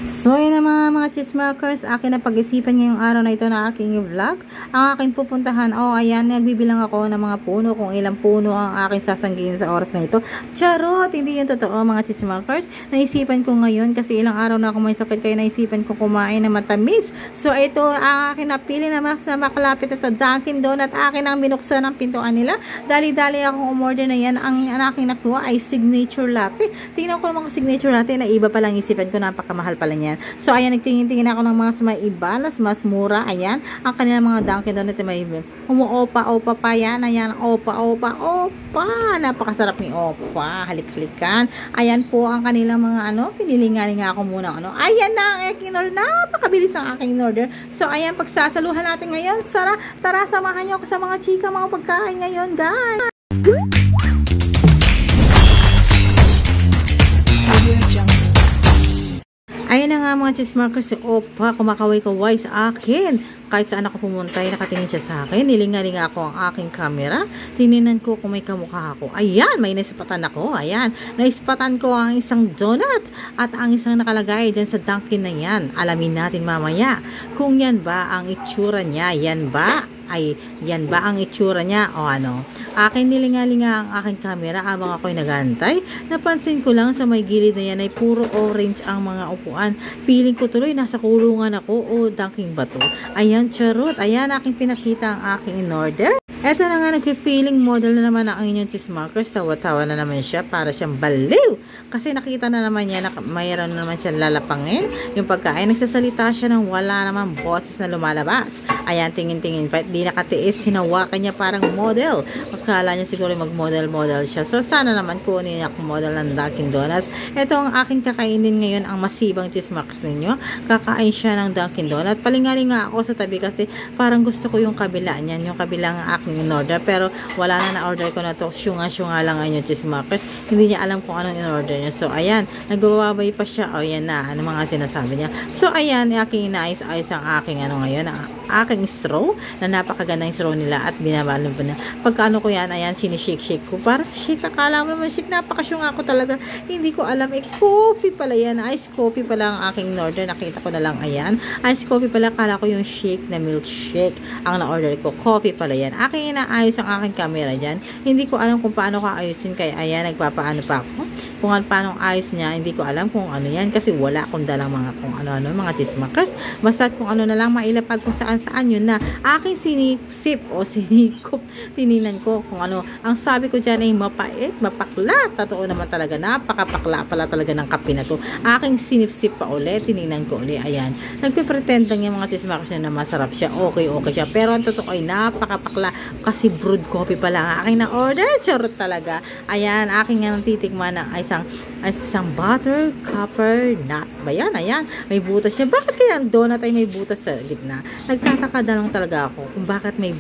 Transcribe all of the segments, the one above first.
So yun na mga chismakers, akin na pag-isipan ngayong araw na ito na aking vlog. Ang aking pupuntahan, ayan, nagbibilang ako ng mga puno, kung ilang puno ang aking sasanggihin sa oras na ito. Charot! Hindi yun totoo mga chismakers. Naisipan ko ngayon kasi ilang araw na ako may sakit, kaya naisipan ko kumain ng matamis. So ito, ang aking napili na mas na makalapit ito, Dunkin Donut. Akin ang binuksan ng pintuan nila. Dali-dali akong umorder na yan. Ang aking nakuha ay signature latte. Tingnan ko naman signature latte na iba pa lang isipan ko, napakamahal pala yan. So, ayan, nagtingin-tingin ako ng mga may iba, mas mura. Ayan, ang kanilang mga Dunkin Donut may opa pa yan. Ayan, opa. Napakasarap ni opa. Halik-halikan. Ayan po ang kanilang mga pinili nga ako muna. Ayan na ang aking order. Napakabilis ang aking order. So, ayan, pagsasaluhan natin ngayon. Tara, samahan niyo ako sa mga chika, mga pagkain ngayon, guys. Ayun na nga mga chismakers, si Opa, kumakaway-kaway sa akin. Kahit saan ako pumunta, nakatingin siya sa akin. Nilinga-linga ako ang aking camera. Tininan ko kung may kamukha ako. Ayan, may naispatan ako. Ayan, naispatan ko ang isang donut at ang isang nakalagay dyan sa Dunkin na yan. Alamin natin mamaya kung yan ba ang itsura niya. Yan ba ang itsura niya o ano? Akin nilinga-linga ang aking camera habang ako'y nagantay. Napansin ko lang sa may gilid na yan ay puro orange ang mga upuan. Feeling ko tuloy nasa kulungan ako o Dunkin ba to? Ayan, charot. Ayan, aking pinakita ang aking in-order. Eto na nga, nag-feeling model na naman ang inyong chismakers. Tawa-tawa na naman siya para siyang baliw. Kasi nakita na naman niya na mayroon na naman siya lalapangin. Yung pagkain, nagsasalita siya ng wala naman boses na lumalabas. Ayan, tingin-tingin pa. Di nakatiis, hinawakan niya parang model. Akala niya siguro mag-model siya. So, sana naman kunin niya akong model ng Dunkin Donuts. Ito ang aking kakainin ngayon, ang masibang chismakers ninyo. Kakain siya ng Dunkin Donut. Palingalinga ako sa tabi kasi parang gusto ko yung kabila niyan. Yung kabilang aking in-order. Pero wala na-order ko na to. Syunga-syunga lang ngayon chismakers. Hindi niya alam kung anong in-order niya. So, ayan. Nagbababay pa siya. O, yan na. Ano mga sinasabi niya. So, ayan. Aking inaayos-ayos ang aking ngayon. Aking straw. Na napakagandang straw nila at binabalong po na. Pagkaano ko yan, ayan, sinishake-shake ko. Parang shake. Akala mo naman shake. Napakasyunga ako talaga. Hindi ko alam. Coffee pala yan. Ice coffee pala ang aking in-order. Nakita ko na lang. Ayan. Ice coffee pala. Kala ko yung shake na milkshake ang na-order ko. Coffee pala yan. Aking inaayos ang aking camera dyan. Hindi ko alam kung paano ka ayusin. Kaya ayan, nagpapaano pa ako. Kung paano ayos niya, hindi ko alam kung ano yan. Kasi wala akong dalang mga kung ano-ano, mga chismakers. Basta kung ano na lang mailapag kung saan-saan yun na aking sinisip o sinikop. Tininan ko kung ano. Ang sabi ko dyan ay mapait, mapakla. Totoo naman talaga. Napakapakla pala talaga ng kape na to. Aking sinipsip pa ulit. Tininan ko ulit. Ayan. Nagpipretend lang yung mga chismakers na masarap siya. Okay siya. Pero ang totoo ay napakapakla. Kasi brewed coffee pala ang aking na-order. Charot talaga. Ayan. Aking nga titikman na isang butter copper nut ba yan? Ayan, may butas siya. Bakit kaya ang donut ay may butas sa gitna? Nagtataka na lang talaga ako kung bakit may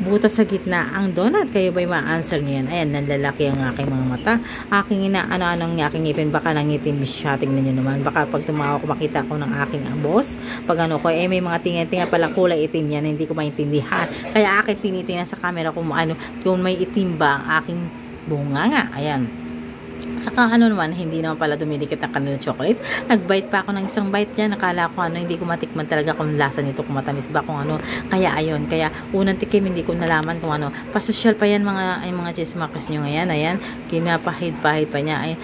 butas sa gitna ang donut. Kayo ba'y ma-answer niyan? Ayan, nanlalaki ang aking mga mata. Aking ano-anong aking ngipin, baka nangitim siya. Tingnan nyo naman. Baka pag tumawa ko, makita ko ng aking boss. Pag ano ko, may mga tinga-tinga palang kulay itim yan, hindi ko maintindihan. Kaya akin tinitingnan sa camera kung may itim ba ang aking bunganga. Ayan. Saka naman, hindi naman pala dumidikit ang kanilang chocolate. Nag-bite pa ako ng isang bite yan. Nakala ko hindi ko matikman talaga kung lasa nito, kung matamis ba, kung ano. Kaya ayun, kaya unang tikim hindi ko nalaman kung ano. Pasosyal pa yan mga chismakers nyo ngayon. Ayan, kinapahid-pahid pa niya. Ay,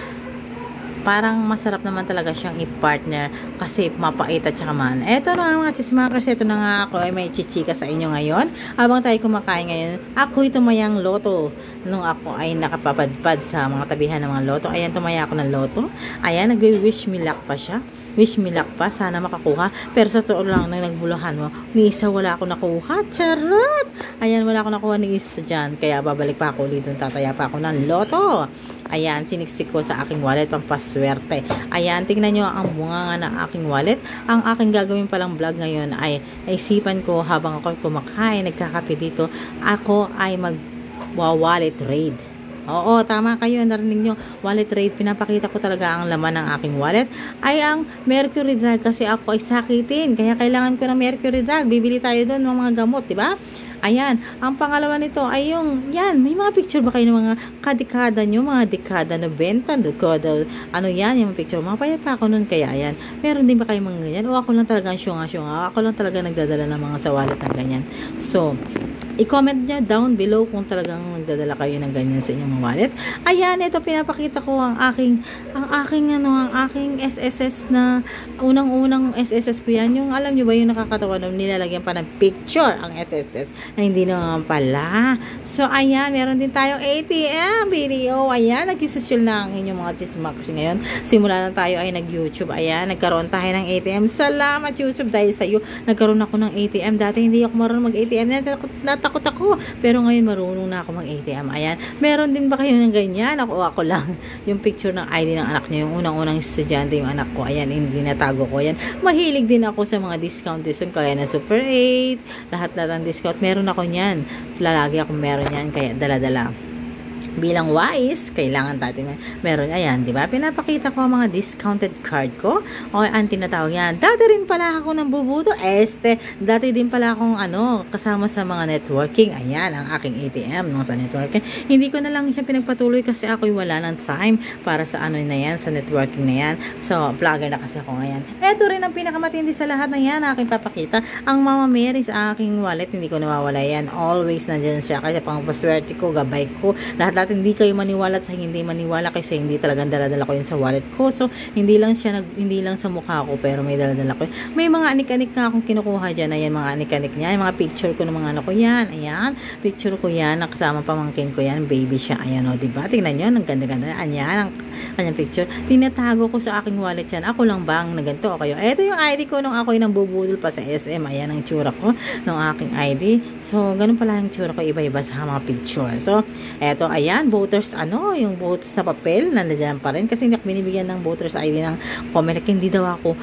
parang masarap naman talaga siyang i-partner kasi mapait at saka man. Eto na nga mga chismakers, eto na nga ako ay may chichika sa inyo ngayon. Habang tayo kumakain ngayon, ako'y tumayang loto. Nung ako ay nakapapadpad sa mga tabihan ng mga loto, ayan, tumaya ako ng loto. Ayan, nag-wish me luck pa siya. Wish me luck pa, sana makakuha. Pero sa totoo lang, nang nagbuluhan mo, ni isa wala ako nakuha. Charot! Ayan, wala ako nakuha ni isa dyan. Kaya babalik pa ako ulit doon, tataya pa ako ng loto. Ayan, siniksik ko sa aking wallet, pampaswerte. Ayan, tingnan nyo ang bunga ng aking wallet. Ang aking gagawin palang vlog ngayon ay naisipan ko habang ako kumakain, nagkakape dito, ako ay mag-wallet raid. Oo, tama kayo, narinig nyo, wallet raid. Pinapakita ko talaga ang laman ng aking wallet ay ang Mercury Drug kasi ako ay sakitin. Kaya kailangan ko ng Mercury Drug. Bibili tayo doon ng mga gamot, diba? Ayan, ang pangalawa nito ay yung, yan, may mga picture ba kayo ng mga kadekada nyo, mga dekada 90, dekada, ano yan, yung mga picture, mga payat pa ako nun, kaya yan, meron din ba kayo mga ganyan, o ako lang talaga syunga-syunga, ako lang talaga nagdadala ng mga sawalit ng ganyan. So, i-comment nyo down below kung talagang nagdadala kayo ng ganyan sa inyong wallet. Ayan, ito pinapakita ko ang aking SSS na unang-unang SSS ko yan. Yung alam nyo ba yung nakakatawa na nilalagyan pa ng picture ang SSS na hindi naman pala. So, ayan, meron din tayong ATM video. Ayan, nag-social na ang inyong mga chismakers ngayon. Simula na tayo ay nag-YouTube. Ayan, nagkaroon tayo ng ATM. Salamat YouTube dahil sa iyo. Nagkaroon ako ng ATM. Dati hindi ako marunong mag-ATM. Natakot ako. Pero ngayon marunong na ako mag-ATM. Ayan. Meron din ba kayo ng ganyan? Ako lang. Yung picture ng ID ng anak niyo. Yung unang-unang estudyante yung anak ko. Ayan. Hindi natago ko. Ayan. Mahilig din ako sa mga discount. Kaya na Super 8. Lahat ng discount. Meron ako niyan. Lalagi ako meron yan. Kaya dala-dala. Bilang wise, kailangan natin meron, ayan, di ba? Pinapakita ko ang mga discounted card ko. O, ang tinatawag yan. Dati rin pala ako ng bubuto. Dati din pala akong, kasama sa mga networking. Ayan, ang aking ATM, sa networking. Hindi ko na lang siya pinagpatuloy kasi ako'y wala ng time para sa na yan, sa networking na yan. So, vlogger na kasi ako ngayon. Ito rin ang pinakamatindi sa lahat na yan, aking papakita. Ang Mama Mary sa aking wallet, hindi ko nawawala yan. Always nandyan siya. Kasi pang paswerte ko, gabay ko. Lahat hindi kayo maniwala at sa hindi maniwala kasi hindi talagang dala-dala ko yun sa wallet ko. So, hindi lang sa mukha ko pero may dala-dala ko. May mga anik-anik nga akong kinukuha dyan. Ayan, mga anik-anik niya. Yung mga picture ko ng mga anak ko yan. Ayan, picture ko yan. Nakasama pamangkin ko yan. Baby siya. Ayan o, diba? Tingnan nyo. Ang ganda-ganda. Ayan, ang kanyang picture. Tinatago ko sa aking wallet yan. Ako lang bang na ganito o kayo? Ito yung ID ko nung ako'y nang bubudol pa sa SM. Ayan ang tsura ko ng aking ID. So, ganun pala yung tsura ko. Iba-iba sa mga picture. So, eto, ayan, voters, yung votes na papel, nandiyan pa rin. Kasi hindi ako binibigyan ng voters ID ng Comelec. Hindi daw ako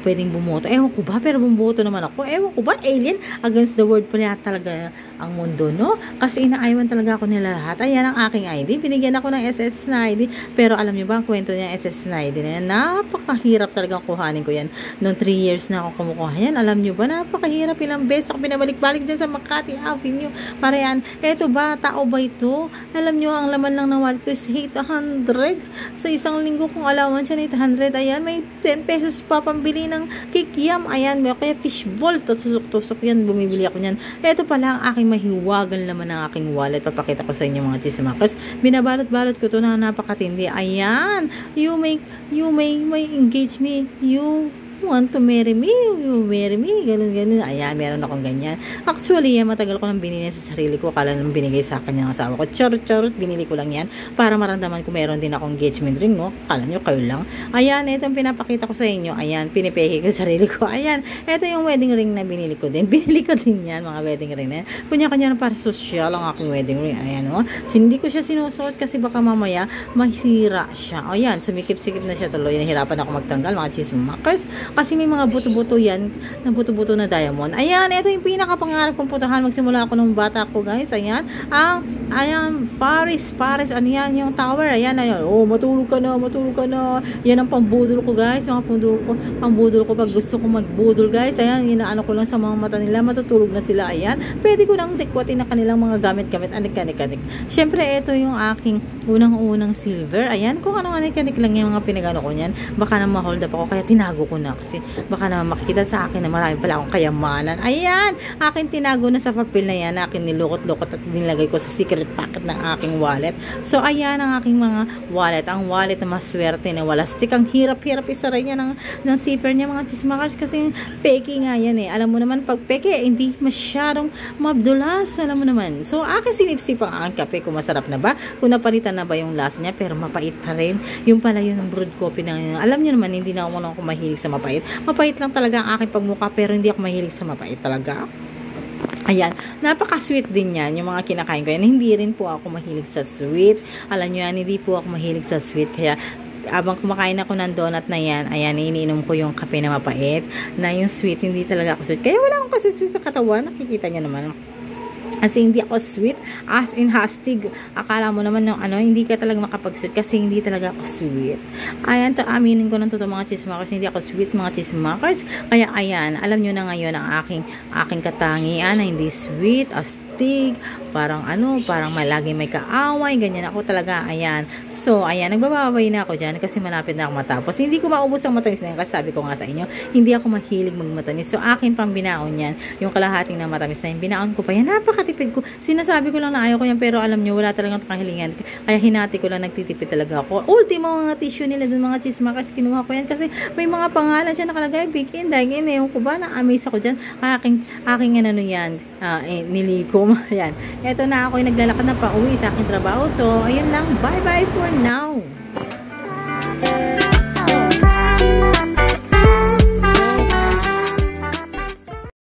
pwedeng bumoto. Ewan ko ba? Pero bumoto naman ako. Ewan ko ba? Alien against the world pala talaga ang mundo, no? Kasi inaayawan talaga ako nila lahat. Ayan ang aking ID. Binigyan ako ng SS na ID. Pero alam nyo ba, ang kwento niya, SS na ID na yan, napakahirap talagang kuhanin ko yan. Noong 3 years na ako kumukuha yan. Alam nyo ba, napakahirap. Ilang beses ako pinabalik-balik dyan sa Makati Avenue. Para yan, eto ba, tao ba ito? Alam nyo, ang laman lang ng wallet ko is 800. Sa isang linggo kung allowance siya 800. Ayan, may 10 pesos pa pambili ng kikiam. Ayan, may kaya fishball. Tapos susok-tusok yan, bumibili ako niyan. Eto pala ang aking mahiwagan laman ng aking wallet. Papakita ko sa inyo mga chismakers. Binabalot-balot ko to na napakatindi. Ayan, you may engage me. You want to marry me, you marry me, ganun. Ayan, meron akong ganyan. Actually, matagal ko nang binili sa sarili ko. Kala nang binigay sa akin ng asawa ko. Charot, binili ko lang yan para maramdaman ko meron din akong engagement ring, no? Kala nyo, kayo lang. Ayan, ito ang pinapakita ko sa inyo. Ayan, pinipehi ko sarili ko. Ayan, ito yung wedding ring na binili ko din. Binili ko din yan, mga wedding ring na yan. Kunya-kunya na para social ang aking wedding ring. Ayan, no? So, hindi ko siya sinusuot kasi baka mamaya masira siya. Ayan, sumikip-sikip na siya tuloy. Nahirapan ako magtanggal, mga chismakers. Kasi may mga buto-buto yan, na buto-buto na diamond. Ayan, ito yung pinakapangarap kong puntahan. Magsimula ako nung bata ko, guys. Ayan, ayan, Paris, ano yan, yung tower. Ayan. Oh, matulog ka na. Yan ang pambudol ko, guys. Mga pambudol ko pag gusto ko magbudol, guys. Ayan, inaano ko lang sa mga mata nila. Matutulog na sila. Ayan, pwede ko nang dekwatin na kanilang mga gamit-gamit. Anik-anik. Siyempre, ito yung aking unang-unang silver. Ayan, kung ano anik-anik lang yung mga pinagano ko niyan. Baka na ma-hold up ako, kaya tinago ko na. Kasi baka naman makikita sa akin na marami pala akong kayamanan. Ayan, akin tinago na sa papel na yan. Akin nilukot-lukot at nilagay ko sa secret pocket ng aking wallet. So, ayan ang aking mga wallet. Ang wallet na maswerte na wala stick. Ang hirap-hirap isaray niya ng zipper niya, mga chismakers. Kasi peke nga yan eh. Alam mo naman, pag peke, hindi masyadong mabdulas. Alam mo naman. So, akin sinipsip ang aking kape. Kung masarap na ba? Kung napalitan na ba yung lasa niya? Pero mapait pa rin. Yung pala yun ang brewed coffee na alam niyo naman, hindi na ako mahilig sa mapait. Mapait lang talaga ang aking pagmukha pero hindi ako mahilig sa mapait talaga. Ayan, napaka-sweet din yan, yung mga kinakain ko yan. Hindi rin po ako mahilig sa sweet. Alam nyo yan, hindi po ako mahilig sa sweet. Kaya, abang kumakain ako ng donut na yan, ayan, iniinom ko yung kape na mapait. Na yung sweet, hindi talaga ako sweet. Kaya wala akong kasi sweet sa katawan. Nakikita nyo naman. As in, hindi ako sweet. As in, hastig. Akala mo naman yung hindi ka talaga makapag-sweet kasi hindi talaga ako sweet. Ayan, aminin ko ng totoo mga chismakers. Hindi ako sweet mga chismakers. Kaya ayan, alam nyo na ngayon ang aking katangian na hindi sweet, astig, parang parang malagi may kaaway, ganyan ako talaga. Ayan. So, ayan, nagbababay na ako dyan kasi malapit na ako matapos. Hindi ko maubos ang matamis na yan kasi sabi ko nga sa inyo, hindi ako mahilig magmatamis. So, akin pang binaon yan. Yung kalahating na matamis na yun, binaon ko pa yan. Napakatipid ko. Sinasabi ko lang na ayaw ko yan, pero alam nyo, wala talagang kahilingan. Kaya hinati ko lang, nagtitipid talaga ako. Ultimo mga tissue nila dun, mga chismakers, kinuha ko yan kasi may mga pangalan siya nakalagay, big inday, ewan ko ba, na-amaze ako dyan. Aking yan, nilikom. Yan. Eto na ako yung naglalakad na pa uwi sa aking trabaho. So, ayun lang. Bye-bye for now.